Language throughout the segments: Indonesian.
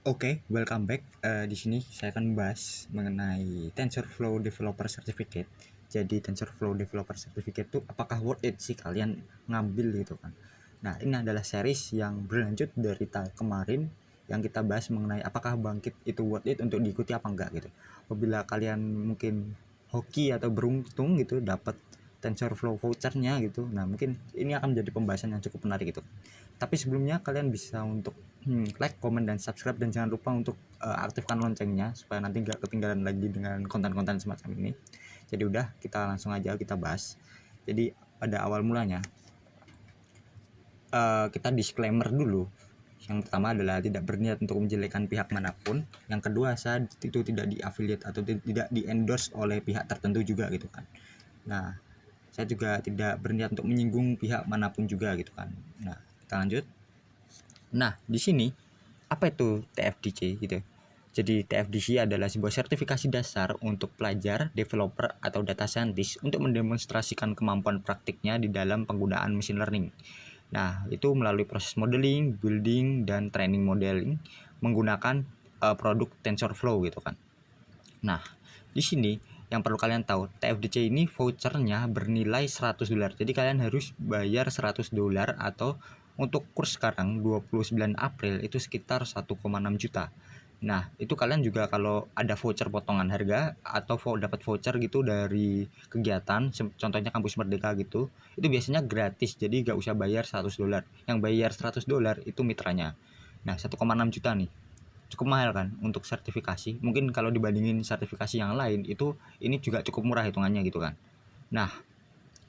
Oke, welcome back. Di sini saya akan membahas mengenai TensorFlow Developer Certificate. Jadi TensorFlow Developer Certificate itu apakah worth it sih kalian ngambil gitu kan? Nah, ini adalah series yang berlanjut dari kemarin yang kita bahas mengenai apakah bangkit itu worth it untuk diikuti apa enggak gitu. Apabila kalian mungkin hoki atau beruntung gitu dapat TensorFlow vouchernya gitu. Nah, mungkin ini akan menjadi pembahasan yang cukup menarik gitu. Tapi sebelumnya kalian bisa untuk like, comment, dan subscribe, dan jangan lupa untuk aktifkan loncengnya supaya nanti nggak ketinggalan lagi dengan konten-konten semacam ini. Jadi udah, kita langsung aja kita bahas. Jadi pada awal mulanya kita disclaimer dulu. Yang pertama adalah tidak berniat untuk menjelekkan pihak manapun. Yang kedua, saya itu tidak di-affiliate atau tidak di-endorse oleh pihak tertentu juga gitu kan. Nah, saya juga tidak berniat untuk menyinggung pihak manapun juga gitu kan. Nah, kita lanjut. Nah, di sini apa itu TFDC gitu. Jadi TFDC adalah sebuah sertifikasi dasar untuk pelajar, developer, atau data scientist untuk mendemonstrasikan kemampuan praktiknya di dalam penggunaan machine learning. Nah, itu melalui proses modeling, building, dan training modeling menggunakan produk TensorFlow gitu kan. Nah, di sini yang perlu kalian tahu, TFDC ini vouchernya bernilai $100. Jadi kalian harus bayar $100 atau untuk kurs sekarang 29 April itu sekitar 1,6 juta. Nah, itu kalian juga kalau ada voucher potongan harga atau dapat voucher gitu dari kegiatan, contohnya kampus Merdeka gitu, itu biasanya gratis. Jadi gak usah bayar $100. Yang bayar $100 itu mitranya. Nah, 1,6 juta nih, cukup mahal kan untuk sertifikasi. Mungkin kalau dibandingin sertifikasi yang lain itu ini juga cukup murah hitungannya gitu kan. Nah,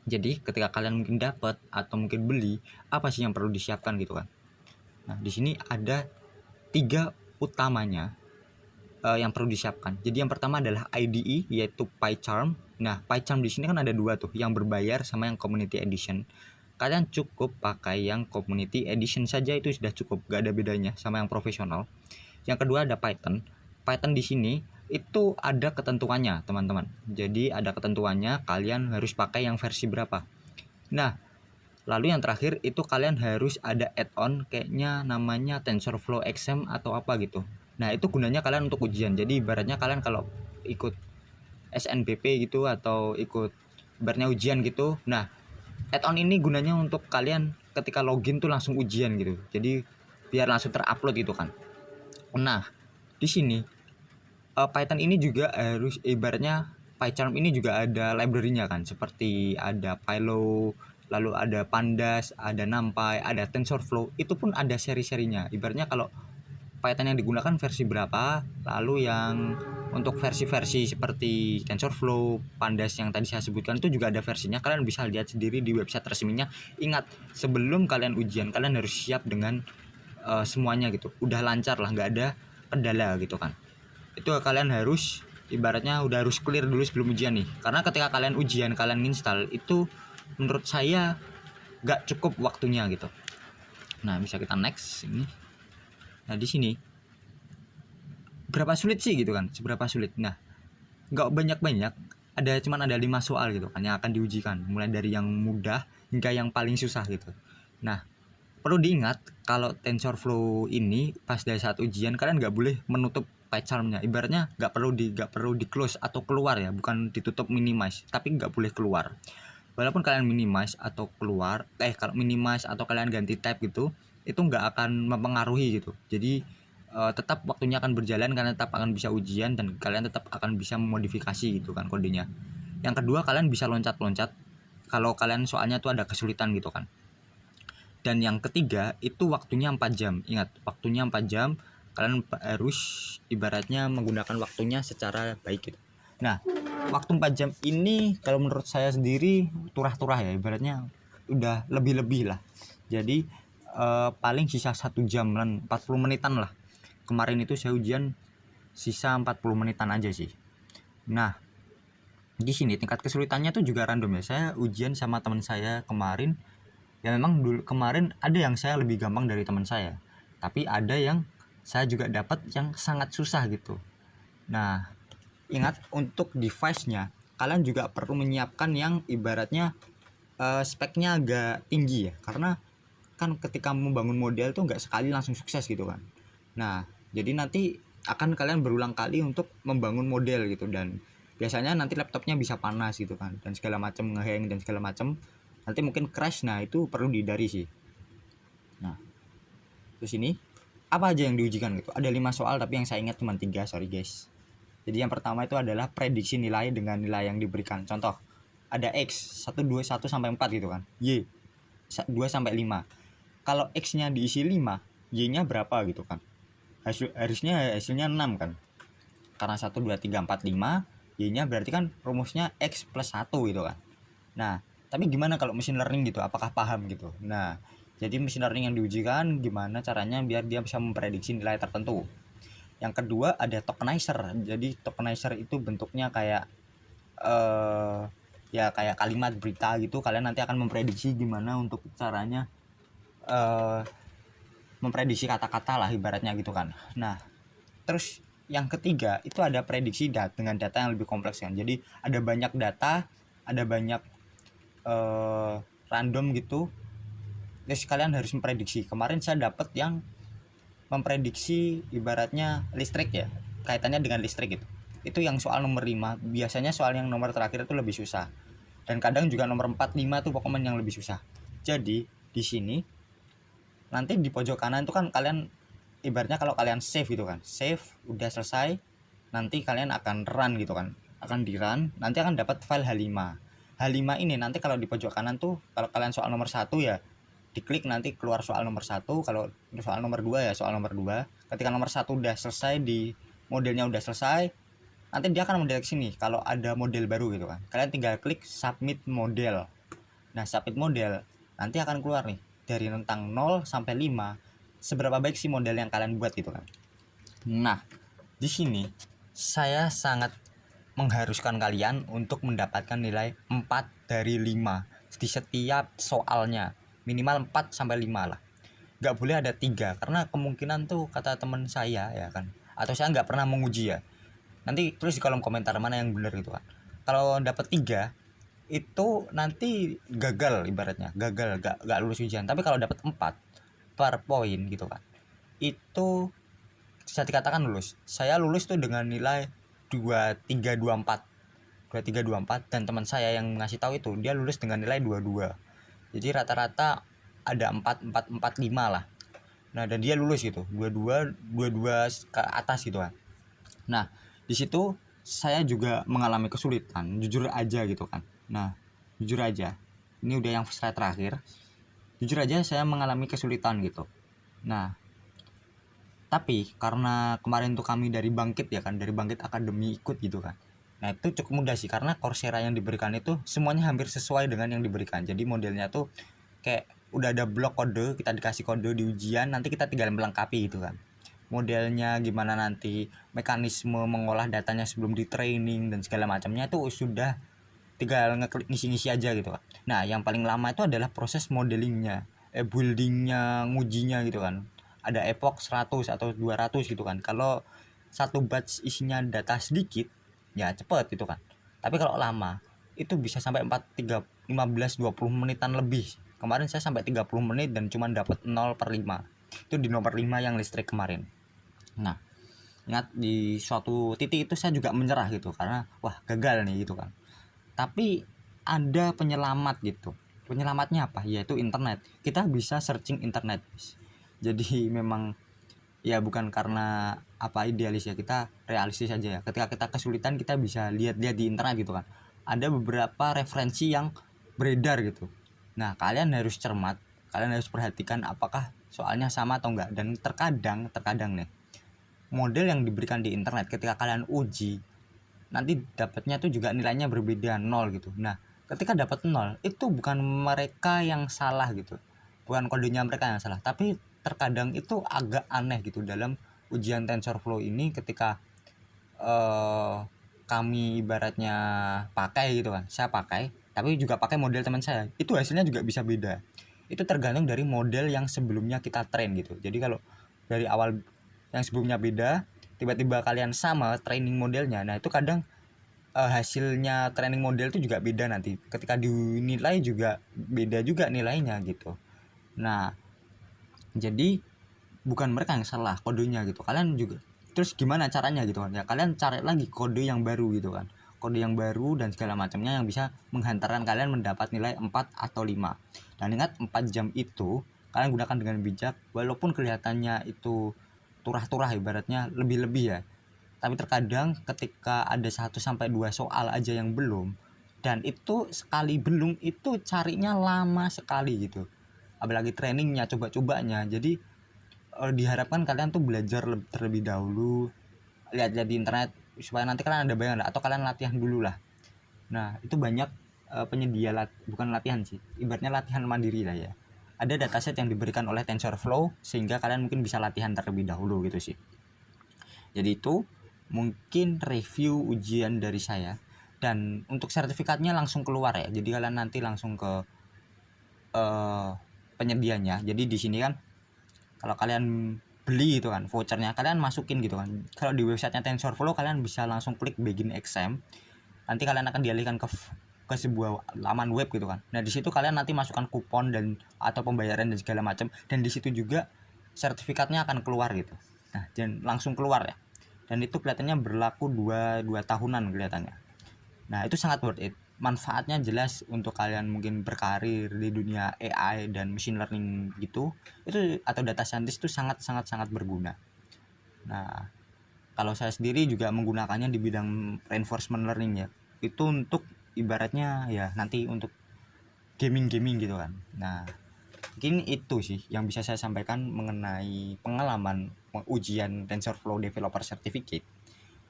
jadi ketika kalian mungkin dapat atau mungkin beli, apa sih yang perlu disiapkan gitu kan. Nah, di sini ada 3 utamanya yang perlu disiapkan. Jadi yang pertama adalah IDE, yaitu PyCharm. Nah, PyCharm di sini kan ada 2 tuh, yang berbayar sama yang Community Edition. Kalian cukup pakai yang Community Edition saja, itu sudah cukup, gak ada bedanya sama yang profesional. Yang kedua ada Python. Python di sini itu ada ketentuannya, teman-teman. Jadi ada ketentuannya, kalian harus pakai yang versi berapa. Nah, lalu yang terakhir itu kalian harus ada add-on, kayaknya namanya TensorFlow XM atau apa gitu. Nah, itu gunanya kalian untuk ujian. Jadi ibaratnya kalian kalau ikut SNBP gitu atau ikut ibaratnya ujian gitu. Nah, add-on ini gunanya untuk kalian ketika login tuh langsung ujian gitu. Jadi biar langsung terupload gitu kan. Nah, di sini Python ini juga harus ibaratnya PyCharm ini juga ada library-nya kan, seperti ada Pylo, lalu ada Pandas, ada NumPy, ada TensorFlow, itu pun ada seri-serinya. Ibaratnya kalau Python yang digunakan versi berapa, lalu yang untuk versi-versi seperti TensorFlow, Pandas yang tadi saya sebutkan itu juga ada versinya. Kalian bisa lihat sendiri di website resminya. Ingat, sebelum kalian ujian, kalian harus siap dengan semuanya gitu. Udah lancar lah, nggak ada kendala gitu kan. Itu kalian harus ibaratnya udah harus clear dulu sebelum ujian nih, karena ketika kalian ujian kalian install itu menurut saya gak cukup waktunya gitu. Nah, bisa kita next ini. Nah, di sini berapa sulit sih gitu kan, seberapa sulit. Nah, gak banyak-banyak, cuman ada 5 soal gitu kan yang akan diujikan, mulai dari yang mudah hingga yang paling susah gitu. Nah, perlu diingat kalau TensorFlow ini pas dari saat ujian kalian nggak boleh menutup PyCharm-nya. Ibaratnya nggak perlu di close atau keluar ya, bukan ditutup minimize, tapi nggak boleh keluar. Walaupun kalian minimize atau keluar, kalau minimize atau kalian ganti tab gitu, itu nggak akan mempengaruhi gitu. Jadi tetap waktunya akan berjalan, kalian tetap akan bisa ujian dan kalian tetap akan bisa memodifikasi gitu kan kodenya. Yang kedua, kalian bisa loncat-loncat kalau kalian soalnya tuh ada kesulitan gitu kan. Dan yang ketiga itu waktunya 4 jam. Ingat, waktunya 4 jam. Kalian harus ibaratnya menggunakan waktunya secara baik gitu. Nah, waktu 4 jam ini kalau menurut saya sendiri turah-turah ya, ibaratnya udah lebih-lebih lah. Jadi paling sisa 1 jam dan 40 menitan lah. Kemarin itu saya ujian sisa 40 menitan aja sih. Nah, di sini tingkat kesulitannya tuh juga random ya. Saya ujian sama teman saya kemarin. Ya memang dulu kemarin ada yang saya lebih gampang dari teman saya, tapi ada yang saya juga dapat yang sangat susah gitu. Nah, ingat untuk device-nya kalian juga perlu menyiapkan yang ibaratnya speknya agak tinggi ya, karena kan ketika membangun model tuh nggak sekali langsung sukses gitu kan. Nah, Jadi nanti akan kalian berulang kali untuk membangun model gitu, dan biasanya nanti laptopnya bisa panas gitu kan, dan segala macam, ngehang dan segala macam, nanti mungkin crash. Nah itu perlu dihindari sih. Nah terus ini apa aja yang diujikan gitu, ada 5 soal tapi yang saya ingat cuma 3, sorry guys. Jadi yang pertama itu adalah prediksi nilai dengan nilai yang diberikan. Contoh, ada X 1, 2, 1 sampai 4 gitu kan. Y 2 sampai 5. Kalau X-nya diisi 5, Y-nya berapa gitu kan. Hasilnya 6 kan. Karena 1, 2, 3, 4, 5, Y-nya berarti kan rumusnya X plus 1 gitu kan. Nah, tapi gimana kalau mesin learning gitu? Apakah paham gitu? Nah, jadi mesin learning yang diujikan gimana caranya biar dia bisa memprediksi nilai tertentu. Yang kedua ada tokenizer. Jadi tokenizer itu bentuknya kayak ya kayak kalimat berita gitu. Kalian nanti akan memprediksi gimana untuk caranya memprediksi kata-kata lah ibaratnya gitu kan. Nah, terus yang ketiga itu ada prediksi dengan data yang lebih kompleks kan. Jadi ada banyak data, ada banyak random gitu. Terus kalian harus memprediksi. Kemarin saya dapat yang memprediksi ibaratnya listrik ya, kaitannya dengan listrik gitu. Itu yang soal nomor 5. Biasanya soal yang nomor terakhir itu lebih susah. Dan kadang juga nomor 4, 5 tuh pokoknya yang lebih susah. Jadi di sini nanti di pojok kanan itu kan kalian ibaratnya kalau kalian save gitu kan. Save udah selesai, nanti kalian akan run gitu kan. Akan di run, nanti akan dapat file H5. H5 ini nanti kalau di pojok kanan tuh kalau kalian soal nomor 1 ya diklik nanti keluar soal nomor 1, kalau soal nomor 2 ya soal nomor 2. Ketika nomor 1 udah selesai, di modelnya udah selesai, nanti dia akan mendeteksi nih kalau ada model baru gitu kan. Kalian tinggal klik submit model. Nah, submit model nanti akan keluar nih dari rentang 0 sampai 5 seberapa baik sih model yang kalian buat gitu kan. Nah, di sini saya sangat mengharuskan kalian untuk mendapatkan nilai 4 dari 5 di setiap soalnya. Minimal 4 sampai 5 lah. Gak boleh ada 3 karena kemungkinan tuh kata teman saya ya kan. Atau saya nggak pernah menguji ya. Nanti tulis di kolom komentar mana yang benar gitu kan. Kalau dapat 3 itu nanti gagal ibaratnya, gagal gak lulus ujian. Tapi kalau dapat 4 per poin gitu kan, itu bisa dikatakan lulus. Saya lulus tuh dengan nilai 2324 2324, dan teman saya yang ngasih tahu itu dia lulus dengan nilai 22. Jadi rata-rata ada 4445 lah. Nah, dan dia lulus gitu, 22 ke atas gitu kan. Nah, di situ saya juga mengalami kesulitan, jujur aja gitu kan. Nah, jujur aja, ini udah yang slide terakhir. Jujur aja saya mengalami kesulitan gitu. Nah, tapi karena kemarin tuh kami dari Bangkit ya kan, dari Bangkit Academy ikut gitu kan. Nah, itu cukup mudah sih karena Coursera yang diberikan itu semuanya hampir sesuai dengan yang diberikan. Jadi modelnya tuh kayak udah ada blok kode, kita dikasih kode di ujian, nanti kita tinggal melengkapi gitu kan. Modelnya gimana, nanti mekanisme mengolah datanya sebelum di training dan segala macamnya itu sudah tinggal ngeklik ngisi-ngisi aja gitu kan. Nah, yang paling lama itu adalah proses modelingnya, buildingnya, ngujinya gitu kan. Ada epoch 100 atau 200 gitu kan. Kalau satu batch isinya data sedikit ya cepet gitu kan. Tapi kalau lama itu bisa sampai 15-20 menitan lebih. Kemarin saya sampai 30 menit dan cuma dapat 0/5. Itu di nomor 5 yang listrik kemarin. Nah, ingat di suatu titik itu saya juga menyerah gitu karena wah gagal nih gitu kan. Tapi ada penyelamat gitu. Penyelamatnya apa? Yaitu internet. Kita bisa searching internet. Jadi memang ya bukan karena apa idealis ya, kita realistis aja ya. Ketika kita kesulitan kita bisa lihat-lihat di internet gitu kan. Ada beberapa referensi yang beredar gitu. Nah, kalian harus cermat, kalian harus perhatikan apakah soalnya sama atau enggak. Dan terkadang nih model yang diberikan di internet ketika kalian uji nanti dapatnya tuh juga nilainya berbeda 0 gitu. Nah, ketika dapat 0 itu bukan mereka yang salah gitu. Bukan kodenya mereka yang salah, tapi terkadang itu agak aneh gitu dalam ujian TensorFlow ini ketika kami ibaratnya pakai gitu kan. Saya pakai, tapi juga pakai model teman saya. Itu hasilnya juga bisa beda. Itu tergantung dari model yang sebelumnya kita train gitu. Jadi kalau dari awal yang sebelumnya beda, tiba-tiba kalian sama training modelnya, nah itu kadang hasilnya training model itu juga beda nanti. Ketika dinilai juga beda juga nilainya gitu. Nah, jadi bukan mereka yang salah kodenya gitu, kalian juga. Terus gimana caranya gitu kan ya, kalian cari lagi kode yang baru gitu kan, kode yang baru dan segala macamnya yang bisa menghantarkan kalian mendapat nilai 4 atau 5. Dan ingat 4 jam itu kalian gunakan dengan bijak, walaupun kelihatannya itu turah-turah ibaratnya lebih-lebih ya, tapi terkadang ketika ada 1 sampai 2 soal aja yang belum, dan itu sekali belum itu carinya lama sekali gitu, apalagi trainingnya, coba-cobanya. Jadi diharapkan kalian tuh belajar terlebih dahulu, lihat-lihat di internet supaya nanti kalian ada bayangan, atau kalian latihan dulu lah. Nah itu banyak penyedia bukan latihan sih, ibaratnya latihan mandiri lah ya, ada dataset yang diberikan oleh TensorFlow sehingga kalian mungkin bisa latihan terlebih dahulu gitu sih. Jadi itu mungkin review ujian dari saya, dan untuk sertifikatnya langsung keluar ya, jadi kalian nanti langsung ke penyedianya. Jadi di sini kan kalau kalian beli gitu kan, vouchernya kalian masukin gitu kan, kalau di websitenya TensorFlow kalian bisa langsung klik begin exam, nanti kalian akan dialihkan ke sebuah laman web gitu kan. Nah di situ kalian nanti masukkan kupon dan atau pembayaran dan segala macam, dan di situ juga sertifikatnya akan keluar gitu. Nah dan langsung keluar ya, dan itu kelihatannya berlaku 2 tahunan kelihatannya. Nah itu sangat worth it, manfaatnya jelas untuk kalian mungkin berkarir di dunia AI dan machine learning gitu, itu atau data scientist itu sangat sangat sangat berguna. Nah kalau saya sendiri juga menggunakannya di bidang reinforcement learning ya, itu untuk ibaratnya ya nanti untuk gaming gitu kan. Nah mungkin itu sih yang bisa saya sampaikan mengenai pengalaman ujian TensorFlow Developer Certificate.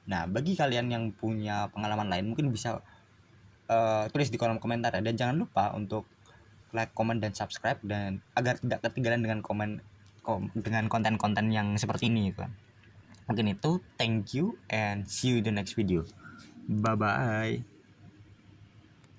Nah bagi kalian yang punya pengalaman lain mungkin bisa tulis di kolom komentar ya, dan jangan lupa untuk like, comment, dan subscribe, dan agar tidak ketinggalan dengan dengan konten-konten yang seperti ini kan. Mungkin itu, thank you and see you in the next video. Bye bye.